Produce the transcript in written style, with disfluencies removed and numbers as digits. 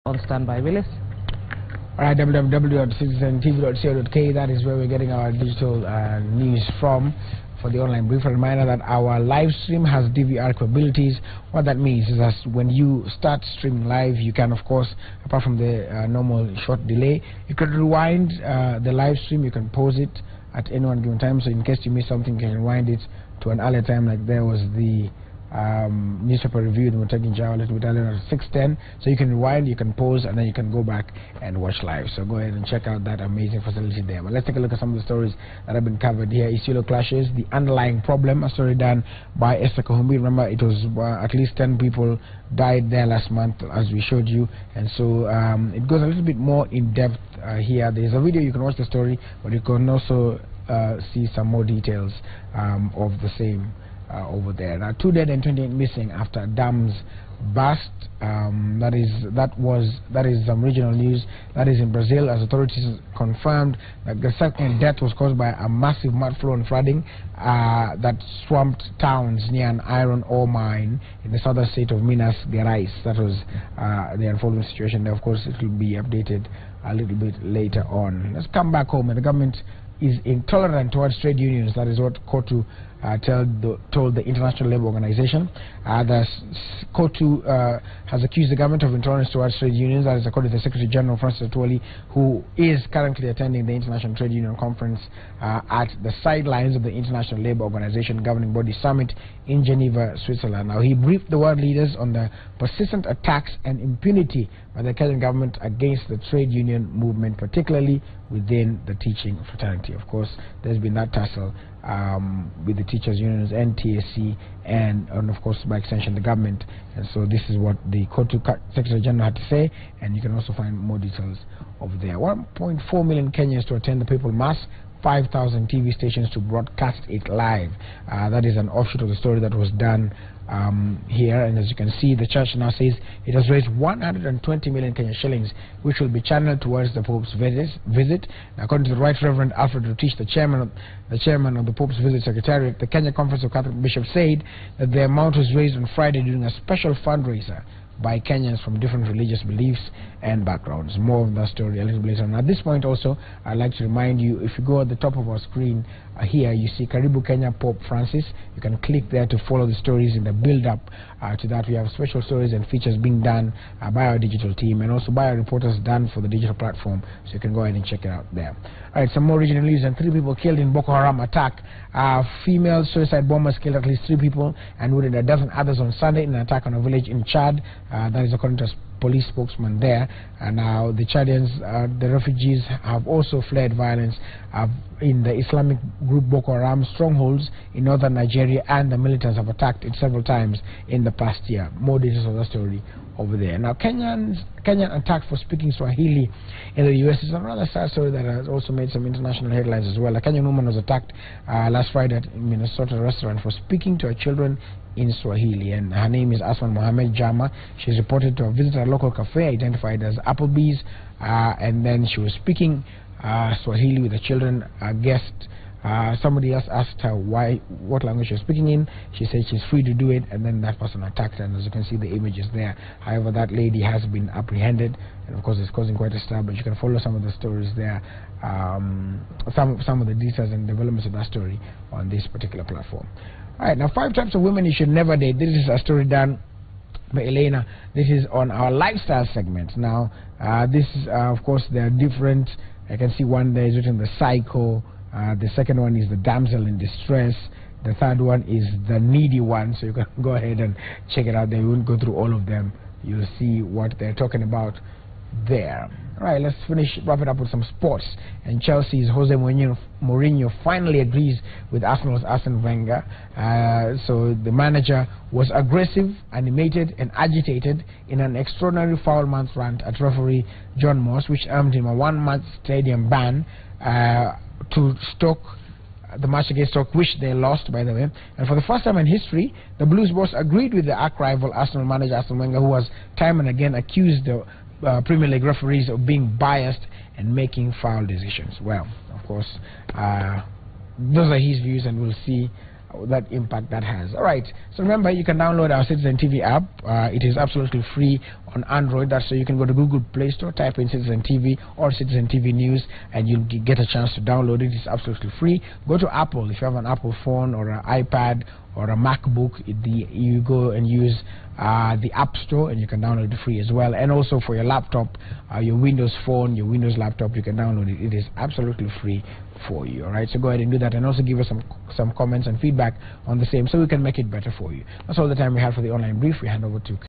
On standby, Willis. Alright, www.citizentv.co.k, that is where we're getting our digital news from. For the online brief, a reminder that our live stream has DVR capabilities. What that means is that when you start streaming live, you can, of course, apart from the normal short delay, you can rewind the live stream, you can pause it at any one given time. So in case you miss something, you can rewind it to an earlier time, like there was the newspaper review that we're taking a little bit earlier at 6:10. So you can rewind, you can pause, and then you can go back and watch live. So go ahead and check out that amazing facility there. But let's take a look at some of the stories that have been covered here. Isiolo clashes, the underlying problem, a story done by Esther Kahumbi. Remember, it was at least 10 people died there last month, as we showed you, and so it goes a little bit more in depth here. There's a video, you can watch the story, but you can also see some more details of the same over there. Now, 2 dead and 28 missing after dams burst. That is some regional news. That is in Brazil, as authorities confirmed that the second death was caused by a massive mud flow and flooding that swamped towns near an iron ore mine in the southern state of Minas Gerais. That was the unfolding situation there. Of course, it will be updated a little bit later on. Let's come back home. And the government is intolerant towards trade unions. That is what COTU told the International Labour Organization. The COTU has accused the government of intolerance towards trade unions. That is according to the Secretary General Francis Atwoli, who is currently attending the International Trade Union Conference at the sidelines of the International Labour Organization Governing Body Summit in Geneva, Switzerland. Now, he briefed the world leaders on the persistent attacks and impunity by the Kenyan government against the trade union movement, particularly within the teaching fraternity. Of course, there's been that tussle with the teachers' unions and TSC, and of course, by extension, the government. And so this is what the COTU Secretary General had to say, and you can also find more details over there. 1.4 million Kenyans to attend the People Mass, 5,000 TV stations to broadcast it live. That is an offshoot of the story that was done here, and as you can see, the church now says it has raised 120 million Kenyan shillings, which will be channeled towards the Pope's visit. Now, according to the Right Reverend Alfred Rutish, the chairman of the Pope's Visit Secretariat, the Kenya Conference of Catholic Bishops said that the amount was raised on Friday during a special fundraiser by Kenyans from different religious beliefs and backgrounds. More of that story a little bit later on. At this point also, I'd like to remind you, if you go at the top of our screen here, you see Karibu Kenya Pope Francis. You can click there to follow the stories in the build-up to that. We have special stories and features being done by our digital team and also by our reporters done for the digital platform, so you can go ahead and check it out there. All right, some more regional news. And 3 people killed in Boko Haram attack. Female suicide bombers killed at least 3 people and wounded a dozen others on Sunday in an attack on a village in Chad. That is according to a police spokesman there. And now the Chadians, the refugees, have also fled violence in the Islamic group Boko Haram strongholds in northern Nigeria, and the militants have attacked it several times in the past year. More details of the story over there. Now, Kenyan attack for speaking Swahili in the U.S. is a rather sad story that has also made some international headlines as well. A Kenyan woman was attacked last Friday at a Minnesota restaurant for speaking to her children in Swahili, and her name is Asman Mohamed Jama. She's reported to have visited a local cafe identified as Applebee's, and then she was speaking Swahili with the children. A guest, somebody else asked her what language she was speaking in. She said she's free to do it, and then that person attacked her, and as you can see, the images there. However, that lady has been apprehended, and of course it's causing quite a stir, but you can follow some of the stories there, some of the details and developments of that story on this particular platform. Alright, now 5 types of women you should never date. This is a story done by Elena. This is on our lifestyle segment. Now, this is, of course, there are different. I can see one there is written the psycho. The second one is the damsel in distress. The third one is the needy one. So you can go ahead and check it out there. We won't go through all of them. You'll see what they're talking about there. Alright, let's wrap it up with some sports. And Chelsea's Jose Mourinho finally agrees with Arsenal's Arsene Wenger. So the manager was aggressive, animated, and agitated in an extraordinary foul-month rant at referee John Moss, which earned him a 1-month stadium ban to Stoke. The match against Stoke, which they lost, by the way. And for the first time in history, the Blues boss agreed with the arch-rival Arsenal manager Arsene Wenger, who has time and again accused the Premier League referees of being biased and making foul decisions. Well, of course, those are his views, and we'll see that impact that has. All right, so remember, you can download our Citizen TV app. It is absolutely free on Android. That's so you can go to Google Play Store, type in Citizen TV or Citizen TV News, and you'll get a chance to download it. It's absolutely free. Go to Apple. If you have an Apple phone or an iPad or a MacBook, you go and use the App Store, and you can download it free as well. And also for your laptop, your Windows phone, your Windows laptop, you can download it. It is absolutely free for you. All right, so go ahead and do that, and also give us some comments and feedback on the same, so we can make it better for you. That's all the time we have for the online brief. We hand over to